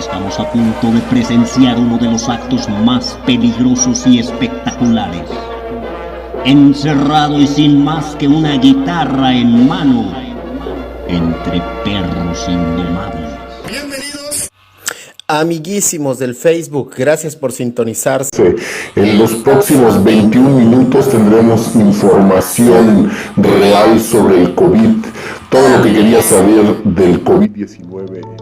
Estamos a punto de presenciar uno de los actos más peligrosos y espectaculares. Encerrado y sin más que una guitarra en mano, entre perros indomables. Bienvenidos, amiguísimos del Facebook, gracias por sintonizarse. En los próximos 21 minutos tendremos información real sobre el COVID, todo lo que querías saber del COVID-19.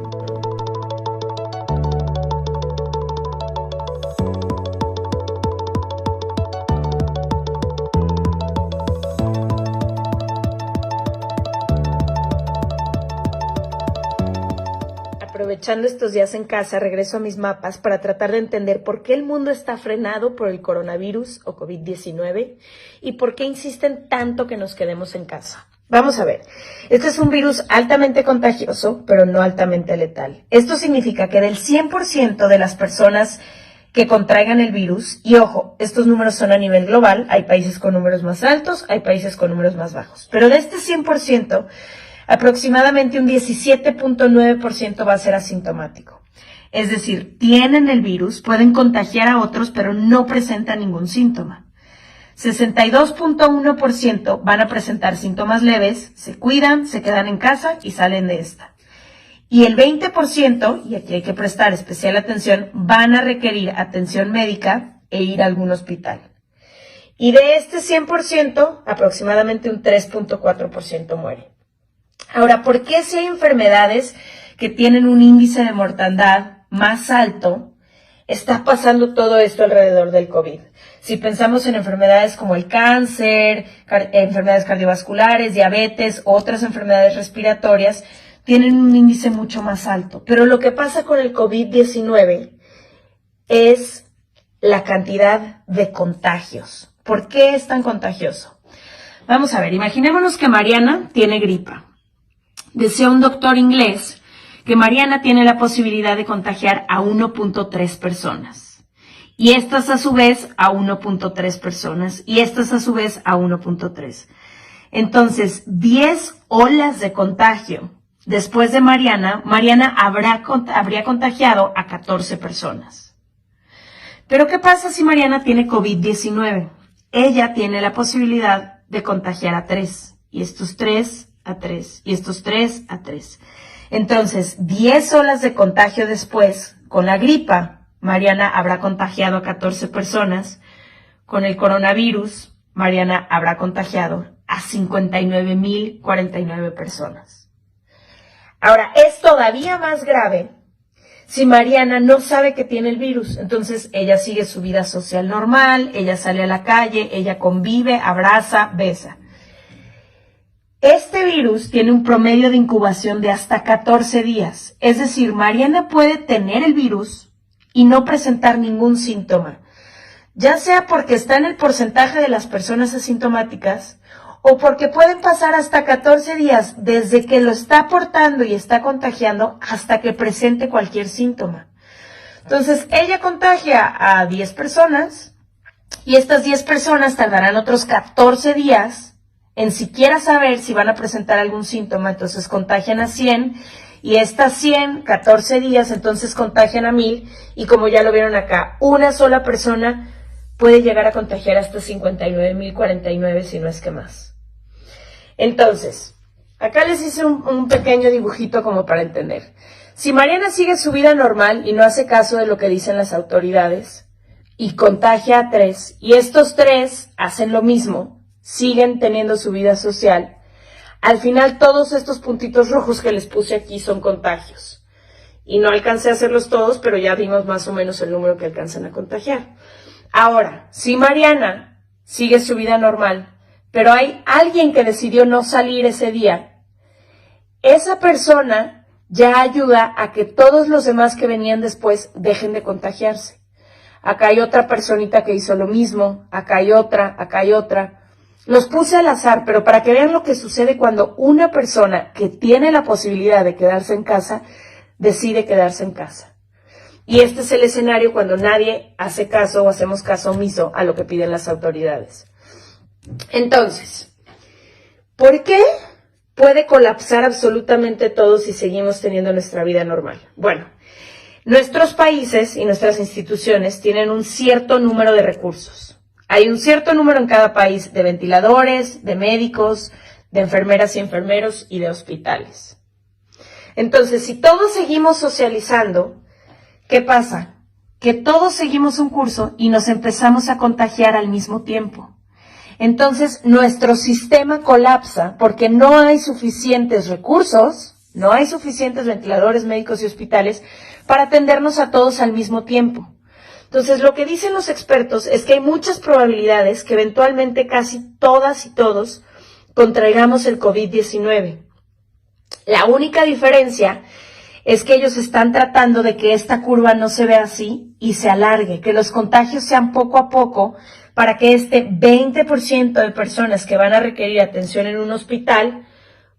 Aprovechando estos días en casa, regreso a mis mapas para tratar de entender por qué el mundo está frenado por el coronavirus o COVID-19 y por qué insisten tanto que nos quedemos en casa. Vamos a ver, este es un virus altamente contagioso, pero no altamente letal. Esto significa que del 100% de las personas que contraigan el virus, y ojo, estos números son a nivel global, hay países con números más altos, hay países con números más bajos, pero de este 100%, aproximadamente un 17.9% va a ser asintomático. Es decir, tienen el virus, pueden contagiar a otros, pero no presentan ningún síntoma. 62.1% van a presentar síntomas leves, se cuidan, se quedan en casa y salen de esta. Y el 20%, y aquí hay que prestar especial atención, van a requerir atención médica e ir a algún hospital. Y de este 100%, aproximadamente un 3.4% muere. Ahora, ¿por qué si hay enfermedades que tienen un índice de mortandad más alto, está pasando todo esto alrededor del COVID? Si pensamos en enfermedades como el cáncer, enfermedades cardiovasculares, diabetes, otras enfermedades respiratorias, tienen un índice mucho más alto. Pero lo que pasa con el COVID-19 es la cantidad de contagios. ¿Por qué es tan contagioso? Vamos a ver, imaginémonos que Mariana tiene gripa. Decía un doctor inglés que Mariana tiene la posibilidad de contagiar a 1.3 personas. Y estas a su vez a 1.3 personas. Y estas a su vez a 1.3. Entonces, 10 olas de contagio. Después de Mariana habría contagiado a 14 personas. Pero ¿qué pasa si Mariana tiene COVID-19? Ella tiene la posibilidad de contagiar a 3. Y estos 3 a 3. Y estos 3 a 3. Entonces, 10 olas de contagio después, con la gripa, Mariana habrá contagiado a 14 personas. Con el coronavirus, Mariana habrá contagiado a 59,049 personas. Ahora, es todavía más grave si Mariana no sabe que tiene el virus. Entonces, ella sigue su vida social normal, ella sale a la calle, ella convive, abraza, besa. Este virus tiene un promedio de incubación de hasta 14 días. Es decir, Mariana puede tener el virus y no presentar ningún síntoma, ya sea porque está en el porcentaje de las personas asintomáticas o porque pueden pasar hasta 14 días desde que lo está portando y está contagiando hasta que presente cualquier síntoma. Entonces, ella contagia a 10 personas y estas 10 personas tardarán otros 14 días en siquiera saber si van a presentar algún síntoma. Entonces contagian a 100 y estas 100, 14 días, entonces contagian a 1000 y como ya lo vieron acá, una sola persona puede llegar a contagiar hasta 59,049 si no es que más. Entonces, acá les hice un pequeño dibujito como para entender. Si Mariana sigue su vida normal y no hace caso de lo que dicen las autoridades y contagia a 3 y estos 3 hacen lo mismo, siguen teniendo su vida social, al final todos estos puntitos rojos que les puse aquí son contagios. Y no alcancé a hacerlos todos, pero ya vimos más o menos el número que alcanzan a contagiar. Ahora, si Mariana sigue su vida normal, pero hay alguien que decidió no salir ese día, esa persona ya ayuda a que todos los demás que venían después dejen de contagiarse. Acá hay otra personita que hizo lo mismo, acá hay otra, acá hay otra. Los puse al azar, pero para que vean lo que sucede cuando una persona que tiene la posibilidad de quedarse en casa, decide quedarse en casa. Y este es el escenario cuando nadie hace caso o hacemos caso omiso a lo que piden las autoridades. Entonces, ¿por qué puede colapsar absolutamente todo si seguimos teniendo nuestra vida normal? Bueno, Nuestros países y nuestras instituciones tienen un cierto número de recursos. Hay un cierto número en cada país de ventiladores, de médicos, de enfermeras y enfermeros y de hospitales. Entonces, si todos seguimos socializando, ¿qué pasa? Que todos seguimos un curso y nos empezamos a contagiar al mismo tiempo. Entonces, nuestro sistema colapsa porque no hay suficientes recursos, no hay suficientes ventiladores, médicos y hospitales para atendernos a todos al mismo tiempo. Entonces, lo que dicen los expertos es que hay muchas probabilidades que eventualmente casi todas y todos contraigamos el COVID-19. La única diferencia es que ellos están tratando de que esta curva no se vea así y se alargue, que los contagios sean poco a poco para que este 20% de personas que van a requerir atención en un hospital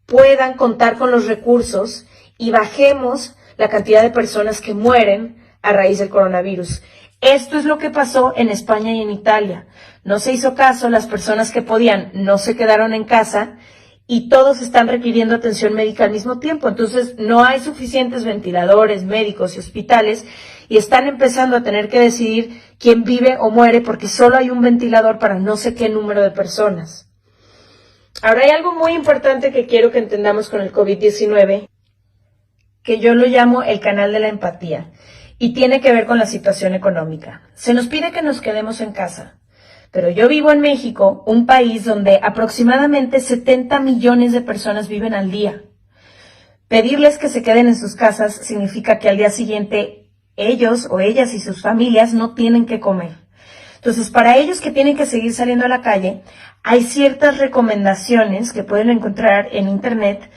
puedan contar con los recursos y bajemos la cantidad de personas que mueren a raíz del coronavirus. Esto es lo que pasó en España y en Italia. No se hizo caso, las personas que podían no se quedaron en casa y todos están requiriendo atención médica al mismo tiempo. Entonces no hay suficientes ventiladores, médicos y hospitales y están empezando a tener que decidir quién vive o muere porque solo hay un ventilador para no sé qué número de personas. Ahora hay algo muy importante que quiero que entendamos con el COVID-19, que yo lo llamo el canal de la empatía y tiene que ver con la situación económica. Se nos pide que nos quedemos en casa. Pero yo vivo en México, un país donde aproximadamente 70 millones de personas viven al día. Pedirles que se queden en sus casas significa que al día siguiente ellos o ellas y sus familias no tienen que comer. Entonces, para ellos que tienen que seguir saliendo a la calle, hay ciertas recomendaciones que pueden encontrar en internet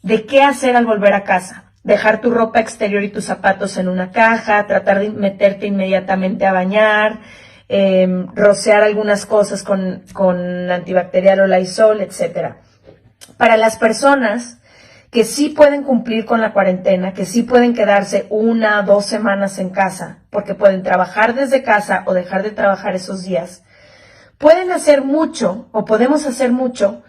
de qué hacer al volver a casa. Dejar tu ropa exterior y tus zapatos en una caja, tratar de meterte inmediatamente a bañar, rociar algunas cosas con antibacterial o Lysol, etc. Para las personas que sí pueden cumplir con la cuarentena, que sí pueden quedarse 1 o 2 semanas en casa, porque pueden trabajar desde casa o dejar de trabajar esos días, pueden hacer mucho o podemos hacer mucho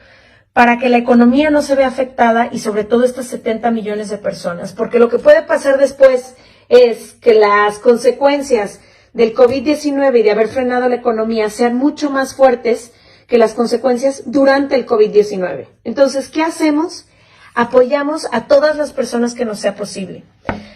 para que la economía no se vea afectada y sobre todo estas 70 millones de personas, porque lo que puede pasar después es que las consecuencias del COVID-19 y de haber frenado la economía sean mucho más fuertes que las consecuencias durante el COVID-19. Entonces, ¿qué hacemos? Apoyamos a todas las personas que nos sea posible.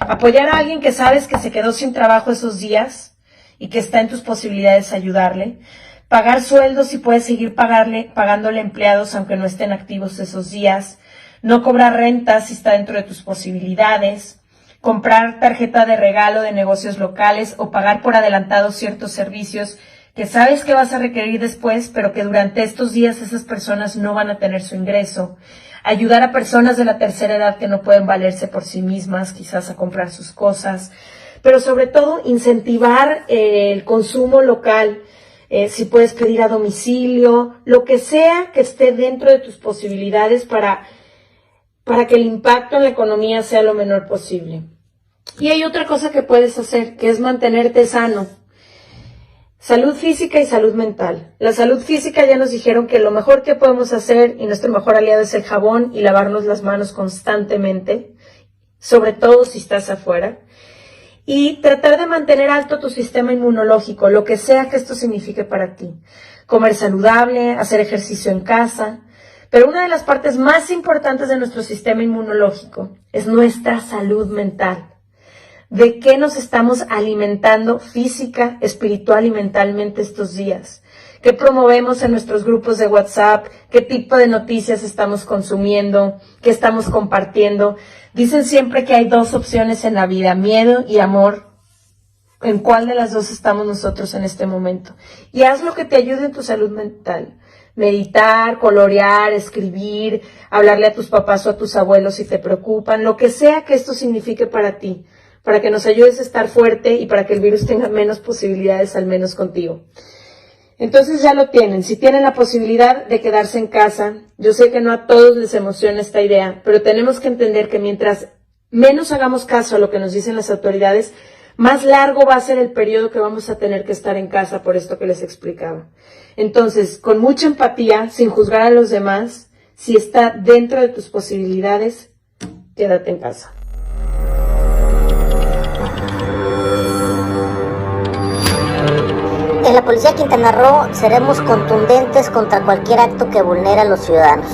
Apoyar a alguien que sabes que se quedó sin trabajo esos días y que está en tus posibilidades ayudarle. Pagar sueldos si puedes seguir pagándole empleados aunque no estén activos esos días. No cobrar rentas si está dentro de tus posibilidades. Comprar tarjeta de regalo de negocios locales o pagar por adelantado ciertos servicios que sabes que vas a requerir después, pero que durante estos días esas personas no van a tener su ingreso. Ayudar a personas de la tercera edad que no pueden valerse por sí mismas, quizás a comprar sus cosas. Pero sobre todo, incentivar el consumo local. Si puedes pedir a domicilio, lo que sea que esté dentro de tus posibilidades para que el impacto en la economía sea lo menor posible. Y hay otra cosa que puedes hacer, que es mantenerte sano. Salud física y salud mental. La salud física ya nos dijeron que lo mejor que podemos hacer y nuestro mejor aliado es el jabón y lavarnos las manos constantemente, sobre todo si estás afuera. Y tratar de mantener alto tu sistema inmunológico, lo que sea que esto signifique para ti. Comer saludable, hacer ejercicio en casa. Pero una de las partes más importantes de nuestro sistema inmunológico es nuestra salud mental. ¿De qué nos estamos alimentando física, espiritual y mentalmente estos días? ¿Qué promovemos en nuestros grupos de WhatsApp? ¿Qué tipo de noticias estamos consumiendo? ¿Qué estamos compartiendo? Dicen siempre que hay 2 opciones en la vida, miedo y amor. ¿En cuál de las 2 estamos nosotros en este momento? Y haz lo que te ayude en tu salud mental. Meditar, colorear, escribir, hablarle a tus papás o a tus abuelos si te preocupan, lo que sea que esto signifique para ti, para que nos ayudes a estar fuerte y para que el virus tenga menos posibilidades, al menos contigo. Entonces ya lo tienen, si tienen la posibilidad de quedarse en casa, yo sé que no a todos les emociona esta idea, pero tenemos que entender que mientras menos hagamos caso a lo que nos dicen las autoridades, más largo va a ser el periodo que vamos a tener que estar en casa por esto que les explicaba. Entonces, con mucha empatía, sin juzgar a los demás, si está dentro de tus posibilidades, quédate en casa. Policía de Quintana Roo seremos contundentes contra cualquier acto que vulnere a los ciudadanos.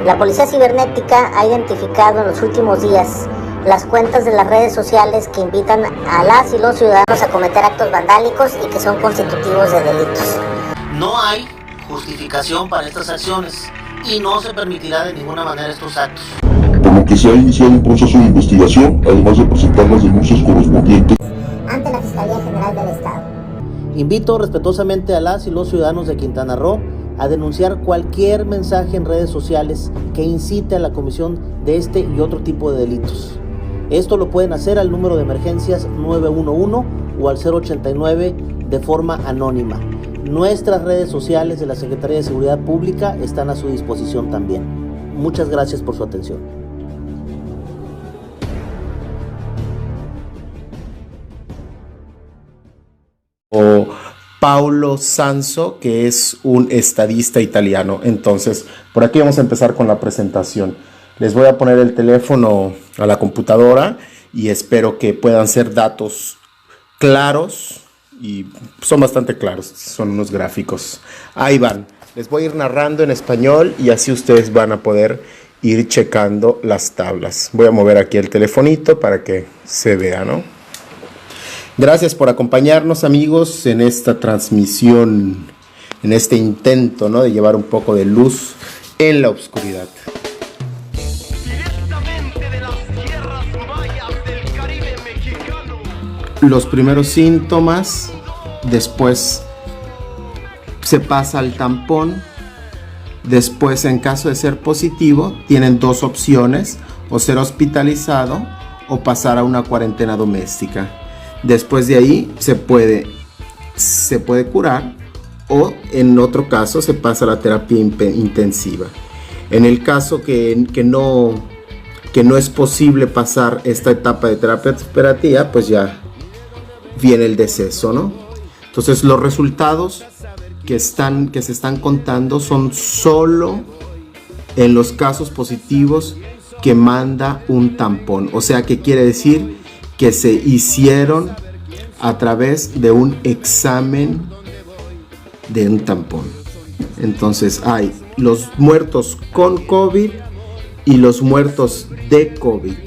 La Policía Cibernética ha identificado en los últimos días las cuentas de las redes sociales que invitan a las y los ciudadanos a cometer actos vandálicos y que son constitutivos de delitos. No hay justificación para estas acciones y no se permitirá de ninguna manera estos actos. Por lo que se ha iniciado un proceso de investigación, además de presentar las denuncias correspondientes Ante la Fiscalía General del Estado. Invito respetuosamente a las y los ciudadanos de Quintana Roo a denunciar cualquier mensaje en redes sociales que incite a la comisión de este y otro tipo de delitos. Esto lo pueden hacer al número de emergencias 911 o al 089 de forma anónima. Nuestras redes sociales de la Secretaría de Seguridad Pública están a su disposición también. Muchas gracias por su atención. O Paulo Sanso, que es un estadista italiano. Entonces, por aquí vamos a empezar con la presentación. Les voy a poner el teléfono a la computadora y espero que puedan ser datos claros, y son bastante claros, son unos gráficos. Ahí van, les voy a ir narrando en español y así ustedes van a poder ir checando las tablas. Voy a mover aquí el telefonito para que se vea, ¿no? Gracias por acompañarnos, amigos, en esta transmisión, en este intento, ¿no?, de llevar un poco de luz en la oscuridad. Los primeros síntomas, después se pasa al tampón, después, en caso de ser positivo, tienen dos opciones: o ser hospitalizado o pasar a una cuarentena doméstica. Después de ahí se puede curar, o en otro caso se pasa a la terapia intensiva. En el caso que no es posible pasar esta etapa de terapia operativa, pues ya viene el deceso, ¿no? Entonces, los resultados que se están contando son solo en los casos positivos que manda un tampón. O sea, que quiere decir que se hicieron a través de un examen de un tampón. Entonces, hay los muertos con COVID y los muertos de COVID.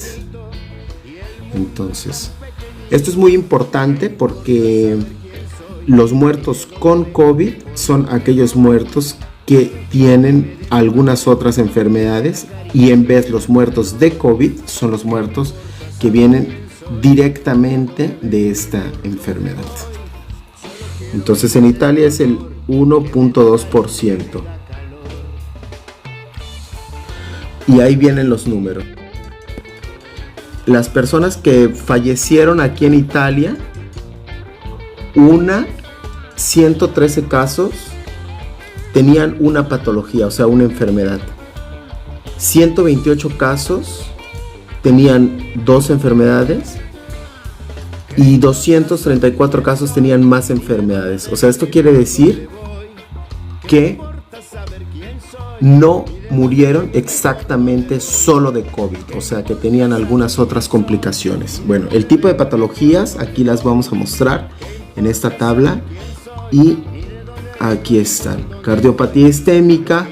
Entonces, esto es muy importante porque los muertos con COVID son aquellos muertos que tienen algunas otras enfermedades, y en vez los muertos de COVID son los muertos que vienen directamente de esta enfermedad. Entonces, en Italia es el 1.2%. Y ahí vienen los números. Las personas que fallecieron aquí en Italia, 113 casos tenían una patología, o sea, una enfermedad. 128 casos tenían dos enfermedades y 234 casos tenían más enfermedades. O sea, esto quiere decir que no murieron exactamente solo de COVID, o sea, que tenían algunas otras complicaciones. Bueno, el tipo de patologías aquí las vamos a mostrar en esta tabla, y aquí están: cardiopatía isquémica,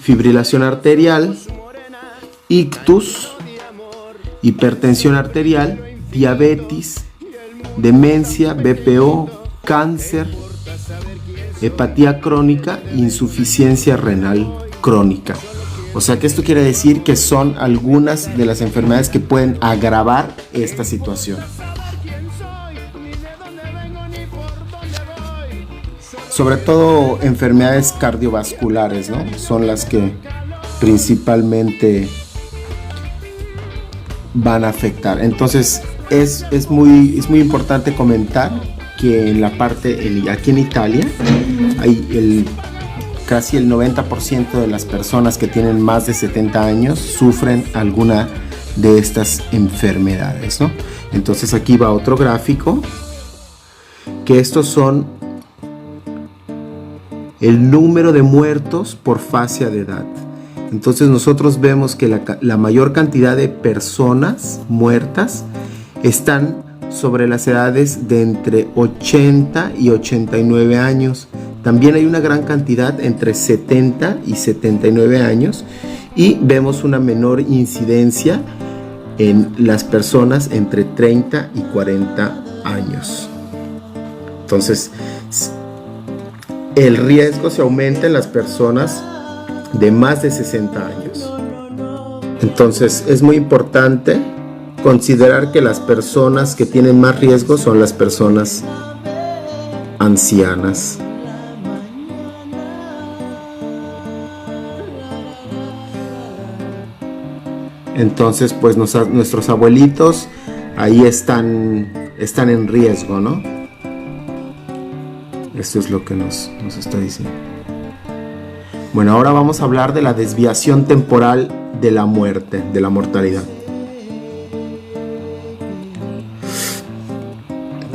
fibrilación arterial, ictus, hipertensión arterial, diabetes, demencia, BPO, cáncer, hepatía crónica, insuficiencia renal crónica. O sea que esto quiere decir que son algunas de las enfermedades que pueden agravar esta situación. Sobre todo enfermedades cardiovasculares, ¿no?, son las que principalmente van a afectar. Entonces es muy importante comentar que en la parte, aquí en Italia, hay casi el 90% de las personas que tienen más de 70 años sufren alguna de estas enfermedades, ¿no? Entonces aquí va otro gráfico, que estos son el número de muertos por fase de edad. Entonces nosotros vemos que la mayor cantidad de personas muertas están sobre las edades de entre 80 y 89 años. También hay una gran cantidad entre 70 y 79 años y vemos una menor incidencia en las personas entre 30 y 40 años. Entonces, el riesgo se aumenta en las personas de más de 60 años. Entonces, es muy importante considerar que las personas que tienen más riesgo son las personas ancianas. Entonces, pues nuestros abuelitos ahí están en riesgo, ¿no? Esto es lo que nos está diciendo. Bueno, ahora vamos a hablar de la desviación temporal de la muerte, de la mortalidad.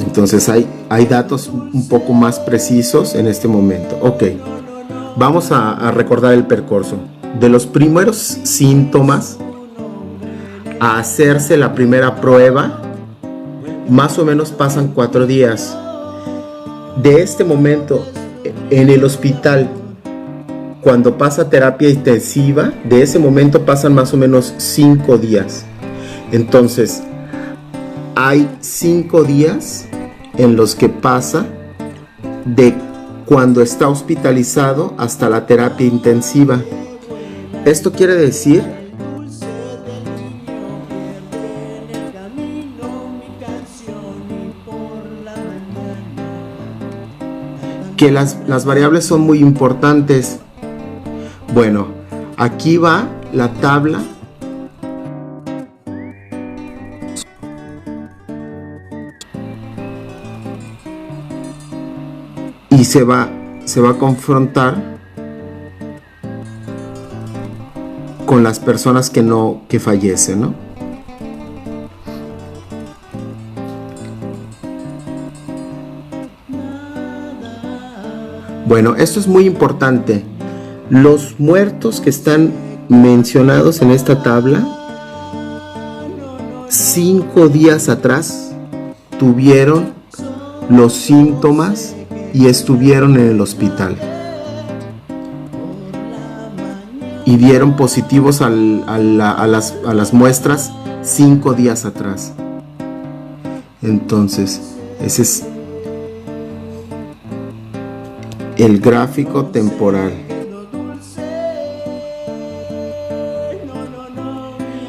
Entonces hay datos un poco más precisos en este momento. Ok, vamos a recordar el percurso. De los primeros síntomas a hacerse la primera prueba, más o menos pasan 4 días. De este momento, en el hospital, cuando pasa terapia intensiva, de ese momento pasan más o menos 5 días. Entonces, hay 5 días en los que pasa de cuando está hospitalizado hasta la terapia intensiva. Esto quiere decir que las variables son muy importantes. Bueno, aquí va la tabla y se va a confrontar con las personas que fallecen, ¿no? Bueno, esto es muy importante. Los muertos que están mencionados en esta tabla, 5 días atrás tuvieron los síntomas y estuvieron en el hospital y dieron positivos a las muestras 5 días atrás. Entonces, ese es el gráfico temporal.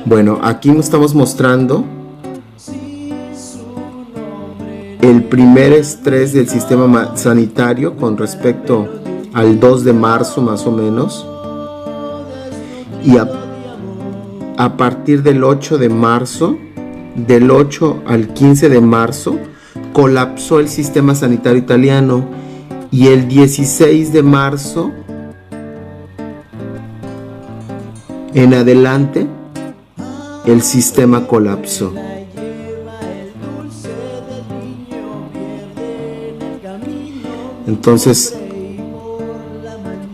Bueno, aquí nos estamos mostrando el primer estrés del sistema sanitario con respecto al 2 de marzo más o menos, y a partir del 8 de marzo, del 8 al 15 de marzo, colapsó el sistema sanitario italiano, y el 16 de marzo en adelante el sistema colapsó. Entonces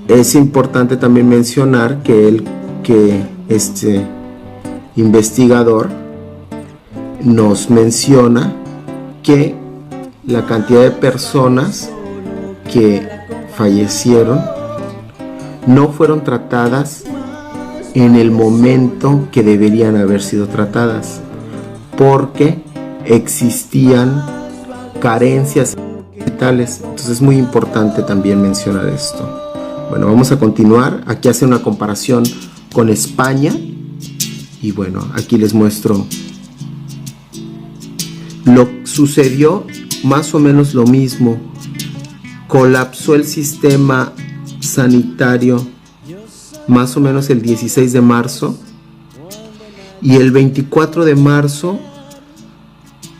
es importante también mencionar que este investigador nos menciona que la cantidad de personas que fallecieron no fueron tratadas en el momento que deberían haber sido tratadas, porque existían carencias vitales. Entonces es muy importante también mencionar esto. Bueno, vamos a continuar. Aquí hace una comparación con España y bueno, aquí les muestro. Sucedió más o menos lo mismo. Colapsó el sistema sanitario más o menos el 16 de marzo y el 24 de marzo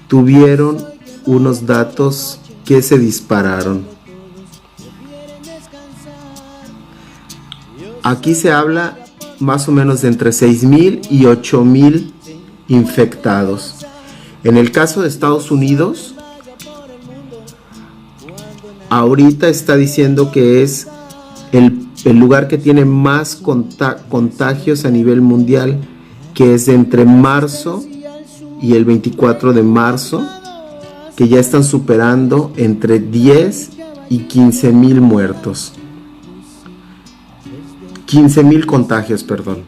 tuvieron unos datos que se dispararon. Aquí se habla más o menos de entre 6,000 y 8,000 infectados. En el caso de Estados Unidos, ahorita está diciendo que es el lugar que tiene más contagios a nivel mundial, que es entre marzo y el 24 de marzo, que ya están superando entre 10 y 15,000 muertos. 15,000 contagios, perdón.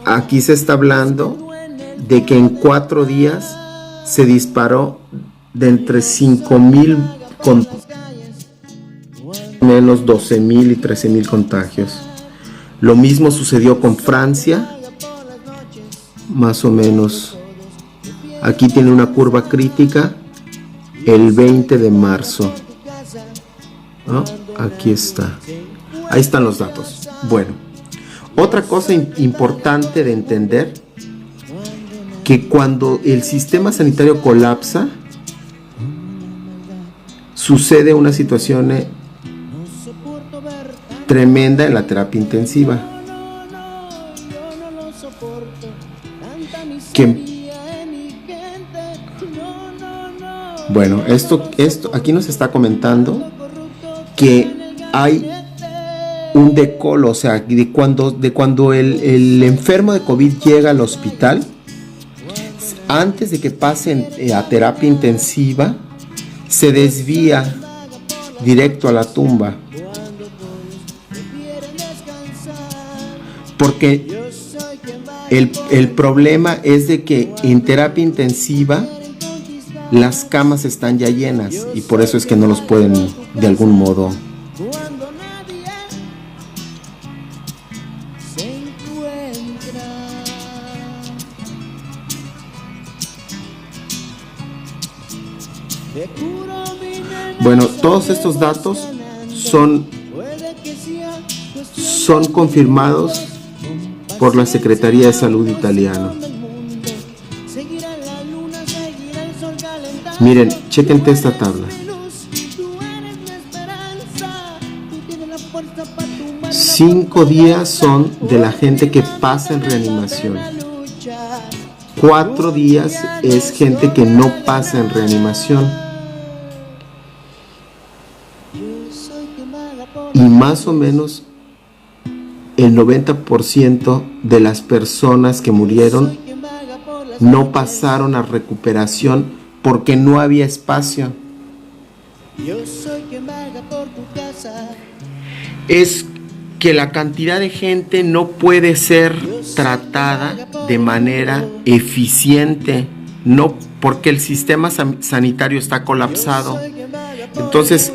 Aquí se está hablando de que en 4 días se disparó de entre 5,000 contagios, menos 12,000 y 13,000 contagios. Lo mismo sucedió con Francia, más o menos. Aquí tiene una curva crítica el 20 de marzo. ¿No? Aquí está. Ahí están los datos. Bueno, otra cosa importante de entender, que cuando el sistema sanitario colapsa, sucede una situación tremenda en la terapia intensiva. Bueno, esto aquí nos está comentando que hay un decolo, o sea, de cuando el enfermo de COVID llega al hospital, antes de que pasen a terapia intensiva, se desvía directo a la tumba. Porque el problema es de que en terapia intensiva las camas están ya llenas y por eso es que no los pueden de algún modo. Bueno, todos estos datos son confirmados por la Secretaría de Salud italiana. Miren, chequen esta tabla. 5 días son de la gente que pasa en reanimación. 4 días es gente que no pasa en reanimación. Y más o menos el 90% de las personas que murieron no pasaron a recuperación porque no había espacio. Es que la cantidad de gente no puede ser tratada de manera eficiente, no porque el sistema sanitario está colapsado. Entonces,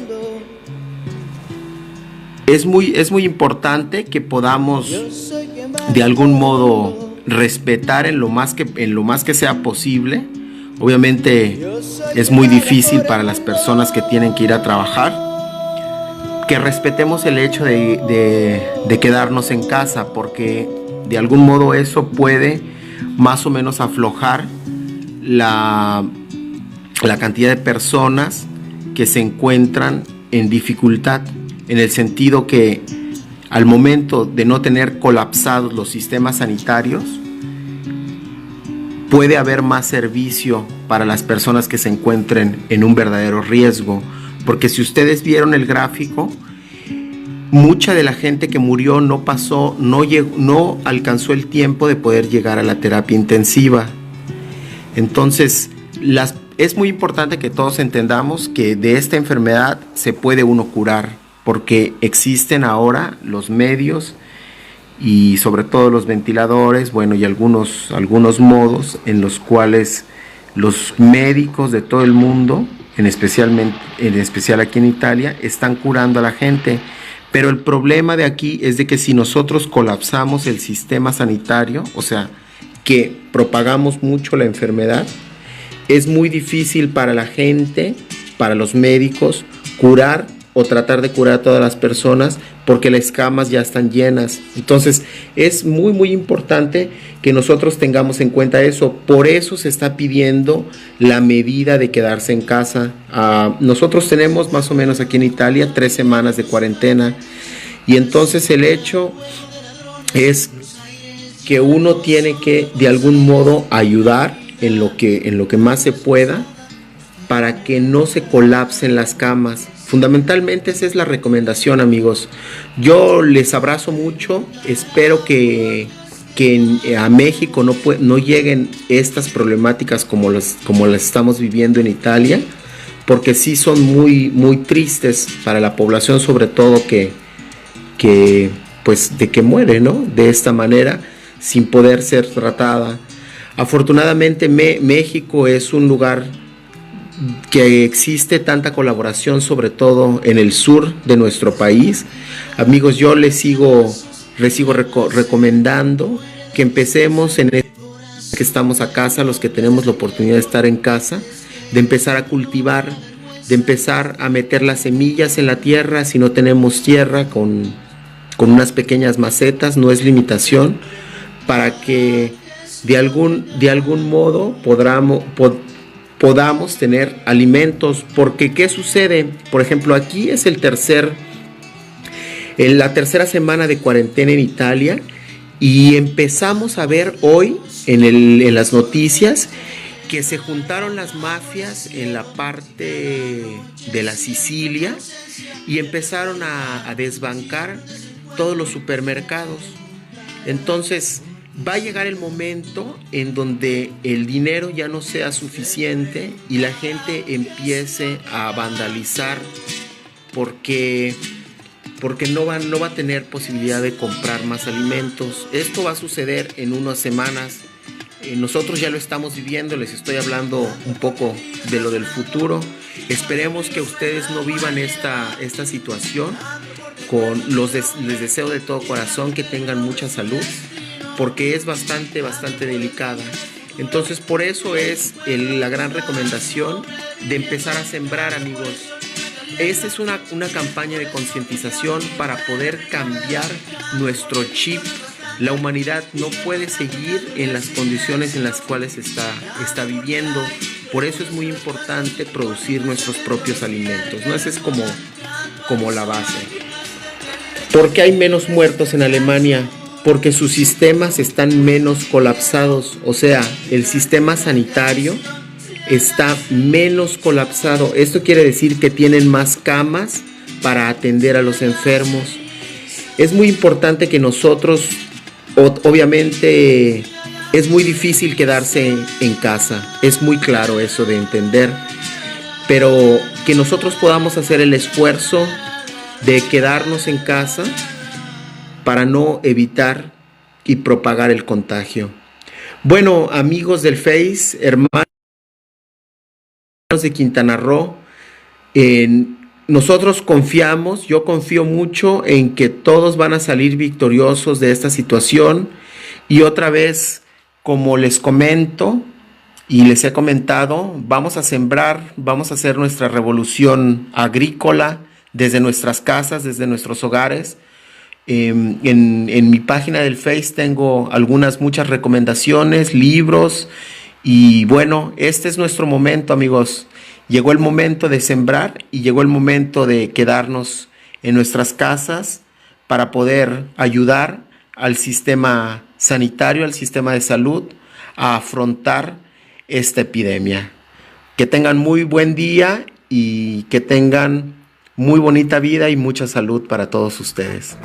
es muy importante que podamos de algún modo respetar en lo más que sea posible. Obviamente es muy difícil para las personas que tienen que ir a trabajar, que respetemos el hecho de quedarnos en casa, porque de algún modo eso puede más o menos aflojar la cantidad de personas que se encuentran en dificultad, en el sentido que al momento de no tener colapsados los sistemas sanitarios, puede haber más servicio para las personas que se encuentren en un verdadero riesgo, porque si ustedes vieron el gráfico, mucha de la gente que murió no alcanzó el tiempo de poder llegar a la terapia intensiva. Entonces, es muy importante que todos entendamos que de esta enfermedad se puede uno curar, porque existen ahora los medios y sobre todo los ventiladores, bueno, y algunos modos en los cuales los médicos de todo el mundo, en especial aquí en Italia, están curando a la gente. Pero el problema de aquí es de que si nosotros colapsamos el sistema sanitario, o sea, que propagamos mucho la enfermedad, es muy difícil para la gente, para los médicos, curar o tratar de curar a todas las personas, porque las camas ya están llenas. Entonces es muy importante que nosotros tengamos en cuenta eso. Por eso se está pidiendo la medida de quedarse en casa. Nosotros tenemos más o menos aquí en Italia 3 semanas de cuarentena, y entonces el hecho es que uno tiene que de algún modo ayudar en lo que más se pueda para que no se colapsen las camas. Fundamentalmente esa es la recomendación, amigos. Yo les abrazo mucho, espero que a México no lleguen estas problemáticas como las estamos viviendo en Italia, porque sí son muy, muy tristes para la población, sobre todo que pues de que muere, ¿no? De esta manera, sin poder ser tratada. Afortunadamente México es un lugar que existe tanta colaboración, sobre todo en el sur de nuestro país. Amigos, yo les sigo recomendando que empecemos en que estamos a casa, los que tenemos la oportunidad de estar en casa, de empezar a cultivar, de empezar a meter las semillas en la tierra. Si no tenemos tierra, con unas pequeñas macetas, no es limitación, para que de algún modo podamos tener alimentos. Porque ¿qué sucede? Por ejemplo, aquí es la tercera semana de cuarentena en Italia, y empezamos a ver hoy en las noticias que se juntaron las mafias en la parte de la Sicilia y empezaron a desbancar todos los supermercados. Entonces va a llegar el momento en donde el dinero ya no sea suficiente y la gente empiece a vandalizar porque no va a tener posibilidad de comprar más alimentos. Esto va a suceder en unas semanas. Nosotros ya lo estamos viviendo, les estoy hablando un poco de lo del futuro. Esperemos que ustedes no vivan esta situación. Les deseo de todo corazón que tengan mucha salud, porque es bastante delicada. Entonces, por eso es la gran recomendación de empezar a sembrar, amigos. Esta es una campaña de concientización para poder cambiar nuestro chip. La humanidad no puede seguir en las condiciones en las cuales está viviendo. Por eso es muy importante producir nuestros propios alimentos, ¿no? Esa es como la base. ¿Por qué hay menos muertos en Alemania? Porque sus sistemas están menos colapsados. O sea, el sistema sanitario está menos colapsado. Esto quiere decir que tienen más camas para atender a los enfermos. Es muy importante que nosotros, obviamente, es muy difícil quedarse en casa. Es muy claro eso de entender. Pero que nosotros podamos hacer el esfuerzo de quedarnos en casa para no evitar y propagar el contagio. Bueno, amigos del Face, hermanos de Quintana Roo, nosotros confiamos, yo confío mucho en que todos van a salir victoriosos de esta situación. Y otra vez, como les comento y les he comentado, vamos a sembrar, vamos a hacer nuestra revolución agrícola desde nuestras casas, desde nuestros hogares. En mi página del Face tengo muchas recomendaciones, libros, y bueno, este es nuestro momento, amigos. Llegó el momento de sembrar y llegó el momento de quedarnos en nuestras casas para poder ayudar al sistema sanitario, al sistema de salud, a afrontar esta epidemia. Que tengan muy buen día y que tengan muy bonita vida y mucha salud para todos ustedes.